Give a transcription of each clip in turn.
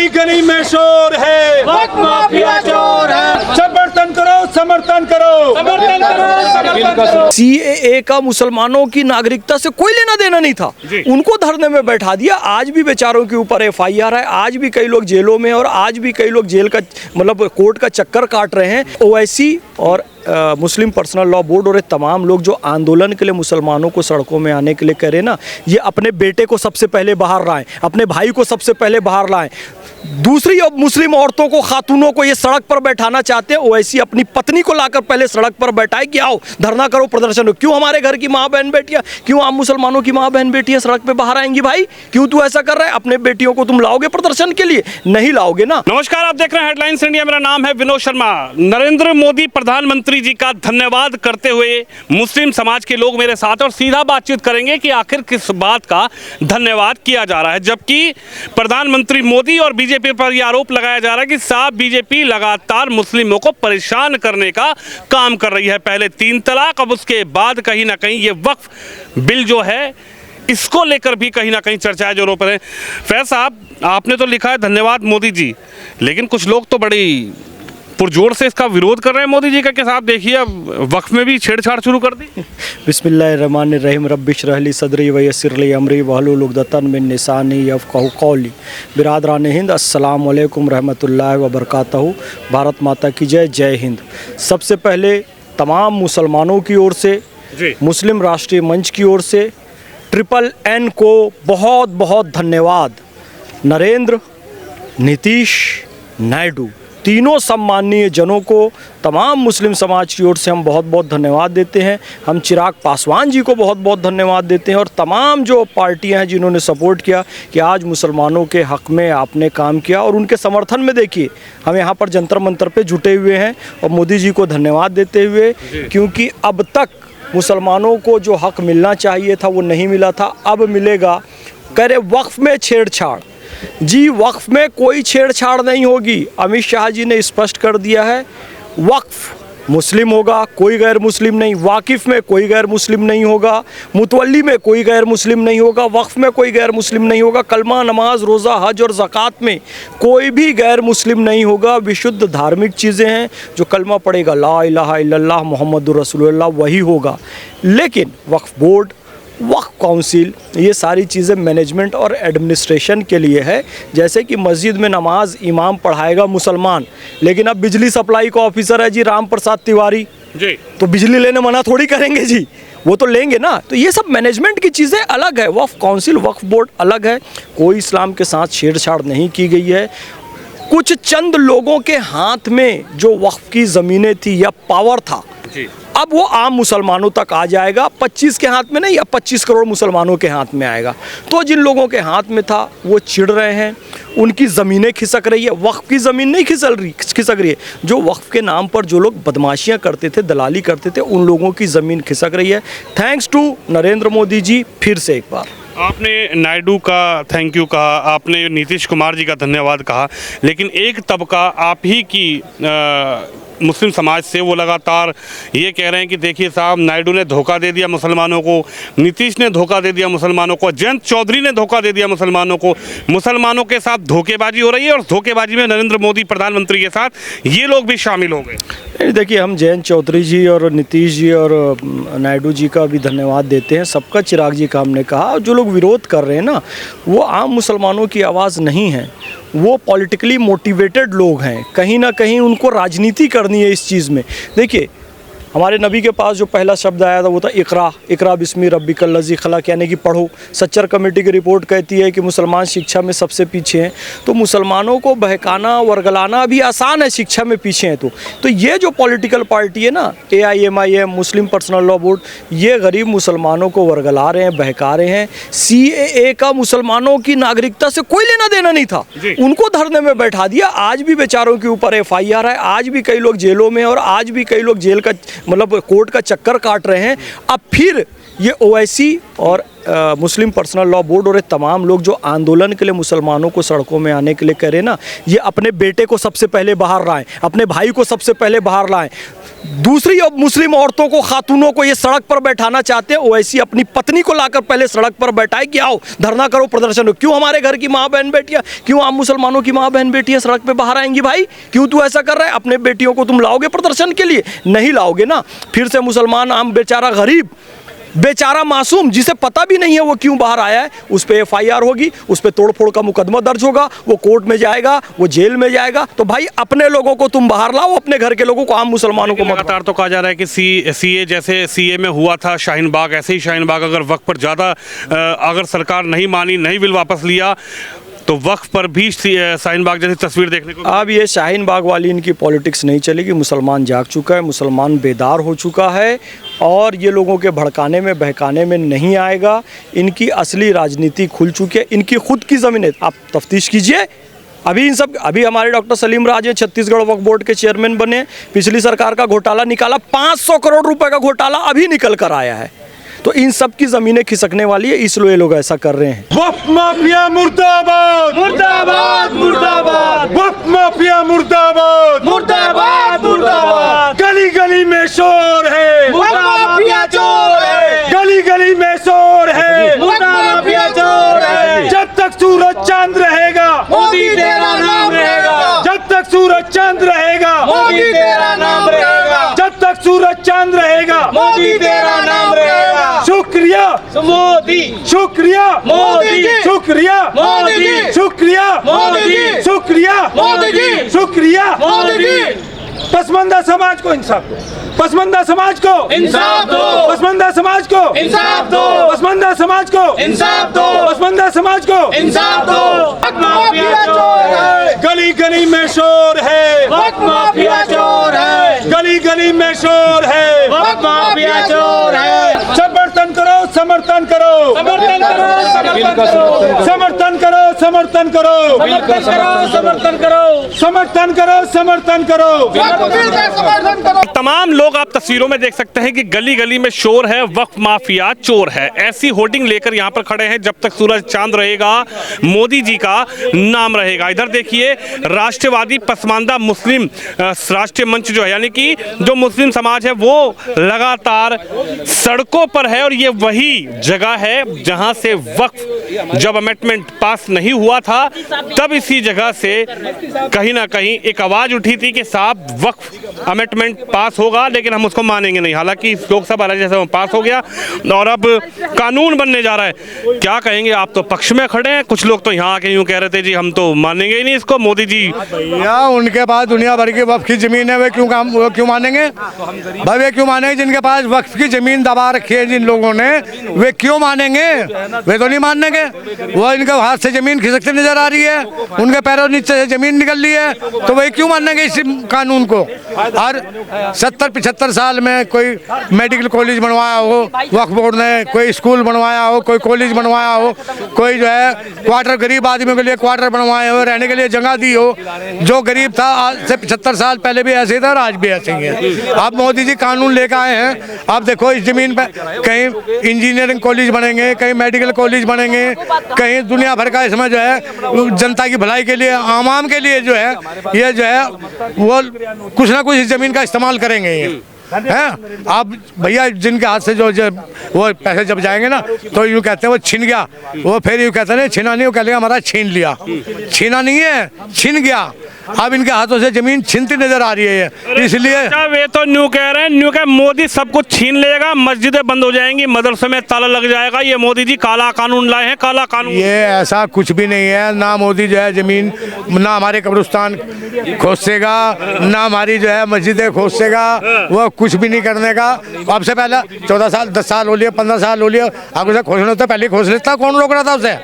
गली गली में शोर है, वक्त माफिया चोर है। समर्थन करो, समर्थन करो, समर्थन करो। सीएए का मुसलमानों की नागरिकता से कोई लेना देना नहीं था, उनको धरने में बैठा दिया। आज भी बेचारों के ऊपर एफआईआर है, आज भी कई लोग जेलों में और आज भी कई लोग जेल का मतलब कोर्ट का चक्कर काट रहे हैं। ओवैसी और मुस्लिम पर्सनल लॉ बोर्ड और ये तमाम लोग जो आंदोलन के लिए मुसलमानों को सड़कों में आने के लिए कह रहे ना, ये अपने बेटे को सबसे पहले बाहर लाएं, अपने भाई को सबसे पहले बाहर लाएं। दूसरी अब मुस्लिम औरतों को, खातूनों को ये सड़क पर बैठाना चाहते हैं, ओवैसी अपनी पत्नी को लाकर पहले सड़क पर बैठाए कि आओ धरना करो, प्रदर्शन करो। क्यों हमारे घर की माँ बहन बेटियां, क्यों आम मुसलमानों की माँ बहन बेटियां सड़क पे बाहर आएंगी? भाई क्यों तू ऐसा कर रहा है? अपने बेटियों को तुम लाओगे प्रदर्शन के लिए? नहीं लाओगे ना। नमस्कार, आप देख रहे हैं हेडलाइंस इंडिया। मेरा नाम है विनोद शर्मा। नरेंद्र मोदी प्रधानमंत्री जी का धन्यवाद करते हुए मुस्लिम समाज के लोग मेरे साथ और सीधा बातचीत करेंगे कि आखिर किस बात का धन्यवाद किया जा रहा है, जबकि प्रधानमंत्री मोदी और बीजेपी पर यह आरोप लगाया जा रहा है कि साहब बीजेपी लगातार मुस्लिमों को परेशान करने का काम कर रही है। पहले 3 तलाक, अब उसके बाद कहीं ना कहीं ये वक्फ बिल जो है इसको लेकर भी कहीं ना कहीं चर्चाएं जोरों पर है। फैज साहब, आपने तो लिखा है धन्यवाद मोदी जी, लेकिन कुछ लोग तो बड़ी पुरजोर से इसका विरोध कर रहे हैं मोदी जी का कि साहब देखिए अब वक्फ में भी छेड़छाड़ शुरू कर दी। बिस्मिल्लाहिर्रहमानिर्रहीम, रब्बि इश्रह ली सदरी व यस्सिर ली अमरी वहलुल उक़दतन मिन लिसानी यफ़क़हू क़ौली। बिरादरान हिंद, अस्सलाम वालेकुम रहमतुल्लाहि व बरकातहू। भारत माता की जय, जय हिंद। सबसे पहले तमाम मुसलमानों की ओर से, मुस्लिम राष्ट्रीय मंच की ओर से ट्रिपल एन को बहुत बहुत धन्यवाद। नरेंद्र, नीतीश, नायडू, तीनों सम्माननीय जनों को तमाम मुस्लिम समाज की ओर से हम बहुत बहुत धन्यवाद देते हैं। हम चिराग पासवान जी को बहुत बहुत धन्यवाद देते हैं और तमाम जो पार्टियां हैं जिन्होंने सपोर्ट किया कि आज मुसलमानों के हक़ में आपने काम किया। और उनके समर्थन में देखिए हम यहाँ पर जंतर मंतर पे जुटे हुए हैं और मोदी जी को धन्यवाद देते हुए, क्योंकि अब तक मुसलमानों को जो हक़ मिलना चाहिए था वो नहीं मिला था, अब मिलेगा। कह रहे वक्फ में छेड़छाड़, जी वक्फ में कोई छेड़छाड़ नहीं होगी। अमित शाह जी ने स्पष्ट कर दिया है, वक्फ मुस्लिम होगा, कोई गैर मुस्लिम नहीं। वाकिफ़ में कोई गैर मुस्लिम नहीं होगा, मुतवल्ली में कोई गैर मुस्लिम नहीं होगा, वक्फ में कोई गैर मुस्लिम नहीं होगा, कलमा, नमाज, रोज़ा, हज और ज़कात में कोई भी गैर मुस्लिम नहीं होगा। विशुद्ध धार्मिक चीज़ें हैं, जो कलमा पड़ेगा ला इलाहा इल्लल्लाह मुहम्मदुर रसूलुल्लाह वही होगा। लेकिन वक्फ बोर्ड, वक्फ काउंसिल, ये सारी चीज़ें मैनेजमेंट और एडमिनिस्ट्रेशन के लिए है। जैसे कि मस्जिद में नमाज इमाम पढ़ाएगा मुसलमान, लेकिन अब बिजली सप्लाई का ऑफिसर है जी राम प्रसाद तिवारी जी, तो बिजली लेने मना थोड़ी करेंगे जी, वो तो लेंगे ना। तो ये सब मैनेजमेंट की चीज़ें अलग है, वक्फ काउंसिल, वक्फ बोर्ड अलग है। कोई इस्लाम के साथ छेड़छाड़ नहीं की गई है। कुछ चंद लोगों के हाथ में जो वक्फ की ज़मीनें थी या पावर था जी, अब वो आम मुसलमानों तक आ जाएगा। 25 के हाथ में नहीं, अब 25 करोड़ मुसलमानों के हाथ में आएगा। तो जिन लोगों के हाथ में था वो चिढ़ रहे हैं, उनकी ज़मीनें खिसक रही है। वक्फ की ज़मीन नहीं खिसक रही है, जो वक्फ के नाम पर जो लोग बदमाशियां करते थे, दलाली करते थे, उन लोगों की ज़मीन खिसक रही है। Thanks to Narendra Modi ji. फिर से एक बार आपने नायडू का थैंक यू कहा, आपने नीतीश कुमार जी का धन्यवाद कहा, लेकिन एक तबका आप ही की मुस्लिम समाज से वो लगातार ये कह रहे हैं कि देखिए साहब नायडू ने धोखा दे दिया मुसलमानों को, नीतीश ने धोखा दे दिया मुसलमानों को, जयंत चौधरी ने धोखा दे दिया मुसलमानों को, मुसलमानों के साथ धोखेबाजी हो रही है और धोखेबाजी में नरेंद्र मोदी प्रधानमंत्री के साथ ये लोग भी शामिल हो गए। देखिए, हम जयंत चौधरी जी और नीतीश जी और नायडू जी का भी धन्यवाद देते हैं, सबका। चिराग जी का हमने कहा, जो लोग विरोध कर रहे हैं ना, वो आम मुसलमानों की आवाज़ नहीं है, वो पॉलिटिकली मोटिवेटेड लोग हैं। कहीं ना कहीं उनको राजनीति करनी है इस चीज़ में। देखिए, हमारे नबी के पास जो पहला शब्द आया था वो था इकरा, इकरा बिस्मी रब्बिकल लज़ी खलक़, यानी कि पढ़ो। सच्चर कमेटी की रिपोर्ट कहती है कि मुसलमान शिक्षा में सबसे पीछे हैं। तो मुसलमानों को बहकाना, वर्गलाना भी आसान है, शिक्षा में पीछे हैं। तो ये जो पॉलिटिकल पार्टी है ना, AIMIM, मुस्लिम पर्सनल लॉ बोर्ड, ये गरीब मुसलमानों को वर्गला रहे हैं, बहका रहे हैं। CAA का मुसलमानों की नागरिकता से कोई लेना देना नहीं था, उनको धरने में बैठा दिया। आज भी बेचारों के ऊपर FIR है, आज भी कई लोग जेलों में और आज भी कई लोग जेल का मतलब कोर्ट का चक्कर काट रहे हैं। अब फिर ये ओवैसी और मुस्लिम पर्सनल लॉ बोर्ड और ये तमाम लोग जो आंदोलन के लिए मुसलमानों को सड़कों में आने के लिए कह रहे हैं ना, ये अपने बेटे को सबसे पहले बाहर लाएं, अपने भाई को सबसे पहले बाहर लाएं। दूसरी अब मुस्लिम औरतों को, खातूनों को ये सड़क पर बैठाना चाहते हैं, वैसी अपनी पत्नी को लाकर पहले सड़क पर बैठाए कि आओ धरना करो, प्रदर्शन करो। क्यों हमारे घर की माँ बहन बेटियां, क्यों आम मुसलमानों की माँ बहन बेटियां सड़क पे बाहर आएंगी? भाई क्यों तू ऐसा कर रहा है? अपने बेटियों को तुम लाओगे प्रदर्शन के लिए? नहीं लाओगे ना। फिर से मुसलमान आम बेचारा गरीब, बेचारा मासूम, जिसे पता भी नहीं है वो क्यों बाहर आया है, उस पर FIR होगी, उस पर तोड़फोड़ का मुकदमा दर्ज होगा, वो कोर्ट में जाएगा, वो जेल में जाएगा। तो भाई अपने लोगों को तुम बाहर लाओ, अपने घर के लोगों को, आम मुसलमानों को मत। लगातार तो कहा जा रहा है कि CA जैसे CA में हुआ था शाहीन बाग, ऐसे ही शाहीन बाग अगर वक्त पर ज़्यादा अगर सरकार नहीं मानी, नहीं बिल वापस लिया, तो वक्फ पर भी शाहीन बाग जैसी तस्वीर देखने को। अब ये शाहीन बाग वाली इनकी पॉलिटिक्स नहीं चलेगी। मुसलमान जाग चुका है, मुसलमान बेदार हो चुका है और ये लोगों के भड़काने में बहकाने में नहीं आएगा। इनकी असली राजनीति खुल चुकी है, इनकी खुद की ज़मीनें आप तफ्तीश कीजिए। अभी हमारे डॉक्टर सलीम राज हैं, छत्तीसगढ़ वक्फ बोर्ड के चेयरमैन बने, पिछली सरकार का घोटाला निकाला, 500 करोड़ रुपए का घोटाला अभी निकल कर आया है। तो इन सब की जमीनें खिसकने वाली है, इसलिए लोग ऐसा कर रहे हैं। वक्फ माफिया मुर्दाबाद, मुर्दाबाद मुर्दाबाद वक्फ माफिया मुर्दाबाद, मुर्दाबाद मुर्दाबाद। गली गली में शोर है, मुर्दा माफिया चोर है, गली गली में शोर है, मुर्दा माफिया चोर है। जब तक सूरज चांद रहेगा, मोदी तेरा नाम रहेगा, जब तक सूरज चांद रहेगा, मोदी तेरा नाम रहेगा, जब तक सूरज चांद रहेगा, मोदी तेरा नाम रहेगा। शुक्रिया मोदी, शुक्रिया मोदी, शुक्रिया मोदी, शुक्रिया मोदी, शुक्रिया मोदी, शुक्रिया मोदी। पसमानदा समाज को इंसाफ दो, पसमानदा समाज को इंसाफ दो, पसमानदा समाज को इंसाफ दो, पसमानदा समाज को इंसाफ दो, पसमानदा समाज को इंसाफ दो। वक्फ माफिया चोर है, गली गली में शोर है, वक्फ माफिया चोर है, गली गली में शोर है, वक्फ माफिया चोर है। समर्थन करो, समर्थन करो, समर्थन करो, समर्थन करो, समर्थन करो, समर्थन करो, समर्थन करो, समर्थन करो, समर्थन करो, समर्थन करो। बिल का समर्थन करो। तमाम लोग आप तस्वीरों में देख सकते हैं कि गली गली में शोर है, वक्फ माफिया चोर है, ऐसी होर्डिंग लेकर यहाँ पर खड़े हैं। जब तक सूरज चांद रहेगा, मोदी जी का नाम रहेगा। इधर देखिए, राष्ट्रवादी पसमानदा मुस्लिम राष्ट्रीय मंच जो है, यानी कि जो मुस्लिम समाज है, वो लगातार सड़कों पर है और ये वही जगह है जहां से वक्फ जब अमेंडमेंट पास नहीं हुआ था, तब इसी जगह से कहीं ना कहीं एक आवाज उठी थी कि साहब वक्फ अमेंडमेंट पास होगा, लेकिन हम उसको मानेंगे नहीं। हालांकि लोकसभा राज्यसभा पास हो गया और अब कानून बनने जा रहा है। क्या कहेंगे आप? तो पक्ष में खड़े हैं, कुछ लोग तो यहाँ आके यूं कह रहे थे जी हम तो मानेंगे ही नहीं इसको, मोदी जी। या उनके पास दुनिया भर की वक्फ की जमीन है, वे क्यों मानेंगे भाई? वे क्यों मानेंगे? जिनके पास वक्फ की जमीन दबा रखी है जिन लोगों ने, वे क्यों मानेंगे? वे तो नहीं मानेंगे। वो इनके हाथ से जमीन खिसकती नजर आ रही है, उनके पैरों नीचे से जमीन निकल रही है, तो वे क्यों मानेंगे इस कानून को? हर 70-75 साल में कोई मेडिकल कॉलेज बनवाया हो वक्फ बोर्ड ने, कोई स्कूल बनवाया हो, कोई कॉलेज बनवाया हो, कोई जो है क्वार्टर गरीब आदमियों के लिए क्वार्टर बनवाए हो, रहने के लिए जगह दी हो। जो गरीब था आज से 75 साल पहले भी ऐसे ही था और आज भी ऐसे ही है। अब मोदी जी कानून लेकर आए हैं। अब देखो इस जमीन पर कहीं इंजीनियरिंग कॉलेज बनेंगे, कहीं मेडिकल कॉलेज बनेंगे, कहीं दुनिया भर का इसमें जो है जनता की भलाई के लिए, आवाम के लिए जो है ये जो है वो कुछ ना कुछ इस जमीन का इस्तेमाल करेंगे ये हैं। आप भैया जिनके हाथ से जो वो पैसे जब जाएंगे ना, तो यूँ कहते हैं वो छिन गया, वो फिर यूँ कहते हैं छिना नहीं, वो कहते हैं हमारा छीन लिया। छीना नहीं है, छिन गया। अब इनके हाथों से जमीन छिनती नजर आ रही है, इसलिए वे तो न्यू कह रहे हैं, न्यू कह मोदी सब कुछ छीन लेगा, मस्जिदें बंद हो जाएंगी, मदरसे में ताला लग जाएगा। ये मोदी जी काला कानून लाए हैं, काला कानून। ये ऐसा कुछ भी नहीं है। ना मोदी जो है जमीन, ना हमारे कब्रिस्तान खोसेगा, ना हमारी जो है मस्जिदें खोसेगा, वो कुछ भी नहीं करने का। अब से पहले 14 साल 10 साल हो लिया, 15 साल हो लिया, अब उसे खोसना होता पहले खोस लेता, कौन रोक रहा था उसे?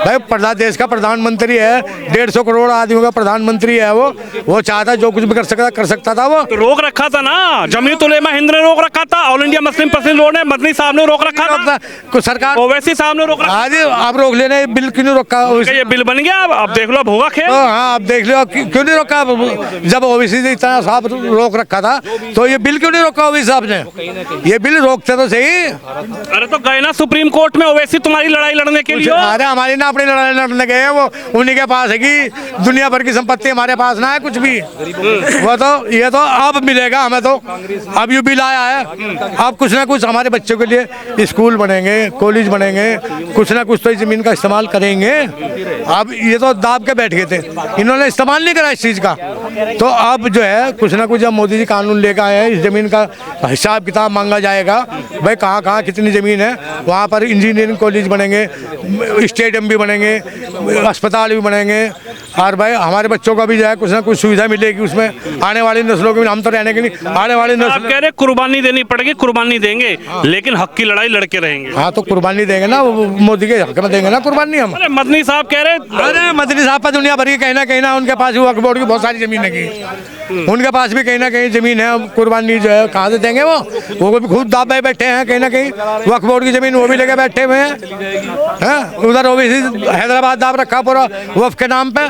भाई देश का प्रधानमंत्री है, 150 करोड़ आदमियों का प्रधानमंत्री है, वो चाहता जो कुछ भी कर सकता था। वो तो रोक रखा था ना, जमीयत उलेमा हिंद ने रोक रखा था, all India Muslim personal law ने, मदनी साहब ने रोक रखा था, कुछ सरकार ओवैसी साहब ने रोक रखा। आज आप रोक लेने, बिल क्यों नहीं रोका? ये बिल बन गया, अब देख लो, अब होगा खेल। हाँ, अब देख लो क्यों नहीं रोका? जब ओबीसी ने इतना साहब रोक रखा था, तो ये बिल क्यों नहीं रोका ओबीसी साहब ने? ये बिल रोकते तो सही। अरे तो गए ना सुप्रीम कोर्ट में ओवैसी तुम्हारी लड़ाई लड़ने के लिए। अरे हमारी ना अपनी लड़ाई लड़ने गए, वो उन्हीं के पास है कि दुनिया भर की संपत्ति संपत्ति हमारे पास ना है कुछ भी। वो तो ये तो अब मिलेगा हमें, तो अब यू बिल आया है, अब कुछ ना कुछ हमारे बच्चों के लिए स्कूल बनेंगे, कॉलेज बनेंगे, कुछ ना कुछ तो इस जमीन का इस्तेमाल करेंगे। अब ये तो दाब के बैठ गए थे, इन्होंने इस्तेमाल नहीं करा इस चीज़ का, तो अब जो है कुछ ना कुछ जब मोदी जी कानून लेकर आए हैं, इस ज़मीन का हिसाब किताब मांगा जाएगा। भाई कहाँ कहाँ कितनी ज़मीन है, वहाँ पर इंजीनियरिंग कॉलेज बनेंगे, स्टेडियम भी बनेंगे, अस्पताल भी बनेंगे, और भाई हमारे बच्चों का भी जो है कुछ ना कुछ सुविधा मिलेगी उसमें। आने वाली नस्लों के भी, हम तो रहने के नहीं, आने वाली आप नस्ल कह रहे कुर्बानी देनी पड़ेगी, कुर्बानी देंगे, लेकिन हक की लड़ाई लड़के रहेंगे। हाँ तो कुर्बानी देंगे ना, मोदी के हक में देंगे ना कुर्बानी हम। अरे मदनी साहब कह रहे, अरे मदनी साहब पर दुनिया भर की कहीं ना उनके पास वक्फ बोर्ड की बहुत सारी जमीन है, उनके पास भी कहीं ना कहीं जमीन है। कुर्बानी जो है कहाँ से देंगे, वो भी खुद दाब बैठे हैं कहीं ना कहीं, वक्फ बोर्ड की जमीन वो भी लेके बैठे हुए हैं। उधर ओबीसी हैदराबाद दाब रखा पूरा वक्फ के नाम पे,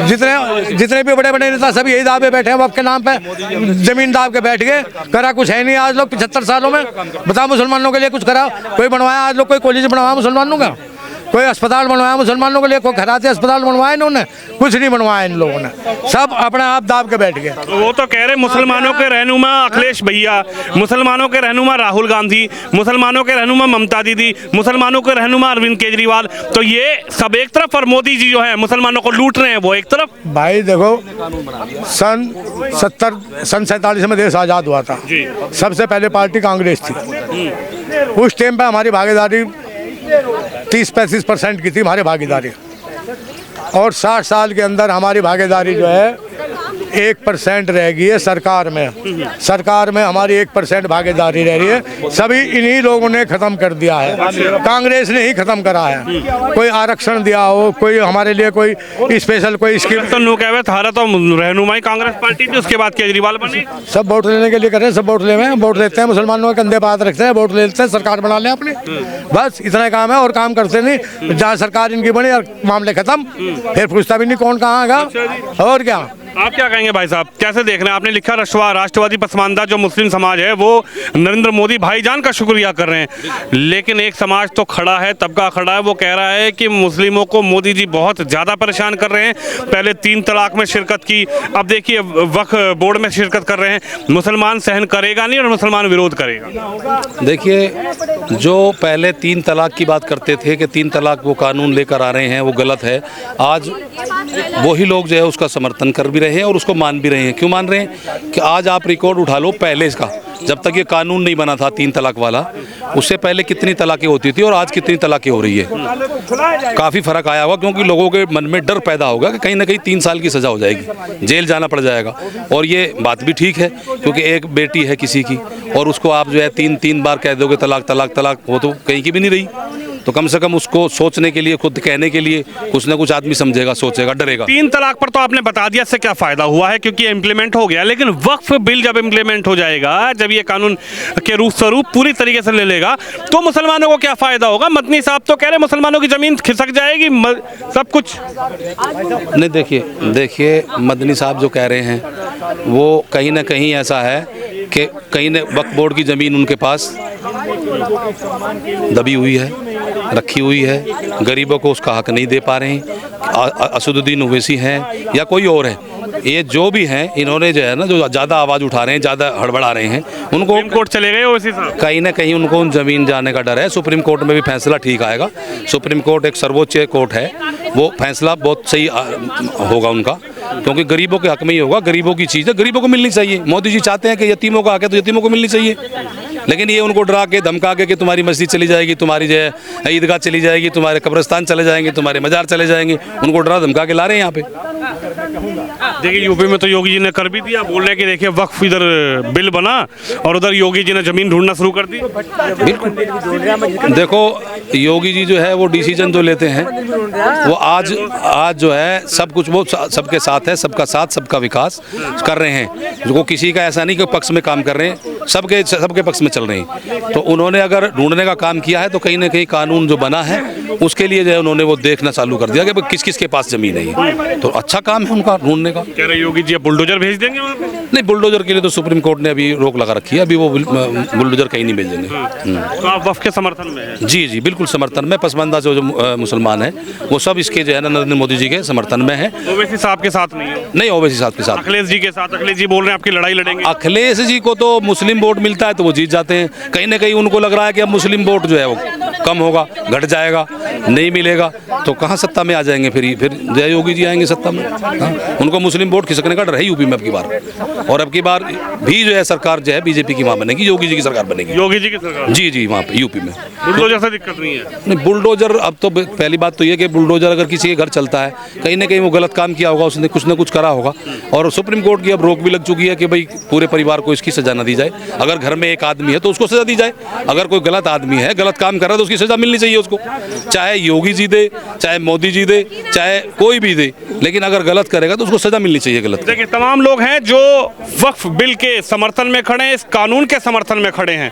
जितने भी बड़े बड़े नेता सब यही दावे बैठे हैं वक्फ के नाम पे, जमीन दाब के बैठ गए। करा कुछ है नहीं आज लोग 75 सालों में, बताओ मुसलमानों के लिए कुछ करा कोई बनवाया आज लोग, कोई कॉलेज बनवाया मुसलमानों का, कोई अस्पताल बनवाया मुसलमानों के लिए, कोई घराते अस्पताल बनवाए इन्होंने, कुछ नहीं बनवाया इन लोगों ने, सब अपने आप दाब के बैठ गए। वो तो कह रहे मुसलमानों के रहनुमा अखिलेश भैया, मुसलमानों के रहनुमा राहुल गांधी, मुसलमानों के रहनुमा ममता दीदी, मुसलमानों के रहनुमा अरविंद केजरीवाल, तो ये सब एक तरफ और मोदी जी जो है मुसलमानों को लूट रहे हैं वो एक तरफ। भाई देखो सन 47 में देश आज़ाद हुआ था, सबसे पहले पार्टी कांग्रेस थी। उस टाइम पे हमारी भागीदारी 30-35% की थी हमारी भागीदारी, और 60 साल के अंदर हमारी भागीदारी जो है 1% रह गई है सरकार में। सरकार में हमारी 1% भागीदारी रह रही है, सभी इन्हीं लोगों ने ख़त्म कर दिया है, कांग्रेस ने ही ख़त्म करा है। कोई आरक्षण दिया हो, कोई हमारे लिए कोई स्पेशल कोई स्कीम, तो नो कह थारा तो रहनुमाई कांग्रेस पार्टी थी, उसके बाद केजरीवाल बने। सब वोट लेने के लिए कर रहे हैं, सब वोट ले रहे हैं, वोट लेते हैं, मुसलमानों के कंधे पे हाथ रखते हैं, वोट ले लेते हैं, सरकार बना लें अपनी, बस इतना काम है और काम करते नहीं। जहाँ सरकार इनकी बनी और मामले खत्म, फिर पूछता भी नहीं कौन कहाँ आएगा। और क्या आप क्या कहेंगे भाई साहब, कैसे देख रहे हैं? आपने लिखा राष्ट्रवादी पसमानदा जो मुस्लिम समाज है वो नरेंद्र मोदी भाईजान का शुक्रिया कर रहे हैं, लेकिन एक समाज तो खड़ा है, तबका खड़ा है, वो कह रहा है कि मुस्लिमों को मोदी जी बहुत ज़्यादा परेशान कर रहे हैं। पहले 3 तलाक में शिरकत की, अब देखिए वक्फ बोर्ड में शिरकत कर रहे हैं। मुसलमान सहन करेगा नहीं और मुसलमान विरोध करेगा। देखिए जो पहले 3 तलाक की बात करते थे कि 3 तलाक वो कानून लेकर आ रहे हैं वो गलत है, आज वही लोग जो है उसका समर्थन कर भी रहे हैं और उसको मान भी रहे हैं। क्यों मान रहे हैं? कि आज आप रिकॉर्ड उठा लो पहले इसका, जब तक ये कानून नहीं बना था 3 तलाक वाला, उससे पहले कितनी तलाकें होती थी और आज कितनी तलाकें हो रही है। काफ़ी फ़र्क आया होगा, क्योंकि लोगों के मन में डर पैदा होगा कि कहीं ना कहीं 3 साल की सज़ा हो जाएगी, जेल जाना पड़ जाएगा। और ये बात भी ठीक है, क्योंकि एक बेटी है किसी की और उसको आप जो है 3 बार कह दोगे तलाक तलाक तलाक, वो तो कहीं की भी नहीं रही। तो कम से कम उसको सोचने के लिए, खुद कहने के लिए कुछ ना कुछ आदमी समझेगा, सोचेगा, डरेगा। 3 तलाक पर तो आपने बता दिया इससे क्या फ़ायदा हुआ है, क्योंकि इम्प्लीमेंट हो गया, लेकिन वक्फ बिल जब इम्प्लीमेंट हो जाएगा, जब ये कानून के रूप स्वरूप पूरी तरीके से ले लेगा, तो मुसलमानों को क्या फ़ायदा होगा? मदनी साहब तो कह रहे मुसलमानों की ज़मीन खिसक जाएगी, सब कुछ। नहीं देखिए मदनी साहब जो कह रहे हैं वो कहीं ना कहीं ऐसा है कि कहीं न वक्फ बोर्ड की ज़मीन उनके पास दबी हुई है, रखी हुई है, गरीबों को उसका हक नहीं दे पा रहे हैं। असदुद्दीन ओवैसी हैं या कोई और है, ये जो भी हैं, इन्होंने जो है ना, जो ज़्यादा आवाज़ उठा रहे हैं, ज़्यादा हड़बड़ा रहे हैं, उनको सुप्रीम कोर्ट चले गए ओवैसी साहब, कहीं ना कहीं उनको उन ज़मीन जाने का डर है। सुप्रीम कोर्ट में भी फैसला ठीक आएगा। सुप्रीम कोर्ट एक सर्वोच्च कोर्ट है, वो फैसला बहुत सही होगा उनका, क्योंकि गरीबों के हक में ही होगा। गरीबों की चीज़ है, गरीबों को मिलनी चाहिए। मोदी जी चाहते हैं कि यतीमों का हक है तो यतीमों को मिलनी चाहिए, लेकिन ये उनको डरा के धमका के कि तुम्हारी मस्जिद चली जाएगी, तुम्हारी जो है ईदगाह चली जाएगी, तुम्हारे कब्रिस्तान चले जाएंगे, तुम्हारे मज़ार चले जाएंगे, उनको डरा धमका के ला रहे हैं यहाँ पे। देखिए यूपी में तो योगी जी ने कर भी दिया, बोल रहे कि देखिए वक्फ इधर बिल बना और उधर योगी जी ने ज़मीन ढूंढना शुरू कर दी। बिल्कुल देखो योगी जी जो है वो डिसीजन जो लेते हैं वो आज जो है सब कुछ वो सबके साथ है, सबका साथ सबका विकास कर रहे हैं। जो किसी का ऐसा नहीं कि पक्ष में काम कर रहे हैं, सबके पक्ष में चल चल रही। तो उन्होंने अगर ढूंढने का काम किया है तो कहीं ना कहीं कानून जो बना है उसके लिए जो है उन्होंने वो देखना चालू कर दिया कि भाई किस किस के पास ज़मीन है ये। तो अच्छा काम है उनका ढूंढने का। कह रहे योगी जी अब बुलडोजर भेज देंगे वहाँ पे? नहीं, बुलडोजर के लिए तो सुप्रीम कोर्ट ने अभी रोक लगा रखी है, अभी वो बुलडोजर कहीं नहीं भेजेंगे। तो आप वक्फ के समर्थन में हैं? जी जी बिल्कुल समर्थन में। पसमानदा जो मुसलमान हैं वो सब इसके जो है ना नरेंद्र मोदी जी के समर्थन में है। ओवैसी साहब के साथ नहीं है? नहीं, ओवैसी साहब के साथ। अखिलेश जी के साथ? अखिलेश जी बोल रहे हैं आपकी लड़ाई लड़ेंगे। अखिलेश जी को तो मुस्लिम वोट मिलता है तो वो जीत जाते हैं। कहीं ना कहीं उनको लग रहा है कि अब मुस्लिम वोट जो है वो कम होगा, घट जाएगा, नहीं मिलेगा तो कहाँ सत्ता में आ जाएंगे फिर जय योगी जी आएंगे सत्ता में। हाँ? उनको मुस्लिम वोट खिसकने का डर है यूपी में अब की बार। और अब की बार भी जो है सरकार जो है बीजेपी की वहाँ बनेगी, योगी जी की सरकार बनेगी। योगी जी की सरकार? जी जी वहाँ पे यूपी में बुलडोजर से दिक्कत नहीं है? नहीं, बुलडोजर अब तो पहली बात तो ये कि बुलडोजर अगर किसी के घर चलता है कहीं ना कहीं वो गलत काम किया होगा, उसने कुछ ना कुछ करा होगा। और सुप्रीम कोर्ट की अब रोक भी लग चुकी है कि भाई पूरे परिवार को इसकी सजा न दी जाए। अगर घर में एक आदमी है तो उसको सजा दी जाए। अगर कोई गलत आदमी है, गलत काम कर रहा है तो उसकी सजा मिलनी चाहिए उसको, चाहे योगी जी दे, चाहे मोदी जी दे, चाहे कोई भी दे, लेकिन अगर गलत करेगा तो उसको सजा मिलनी चाहिए गलत। देखिए तमाम लोग हैं जो वक्फ बिल के समर्थन में खड़े हैं, इस कानून के समर्थन में खड़े हैं।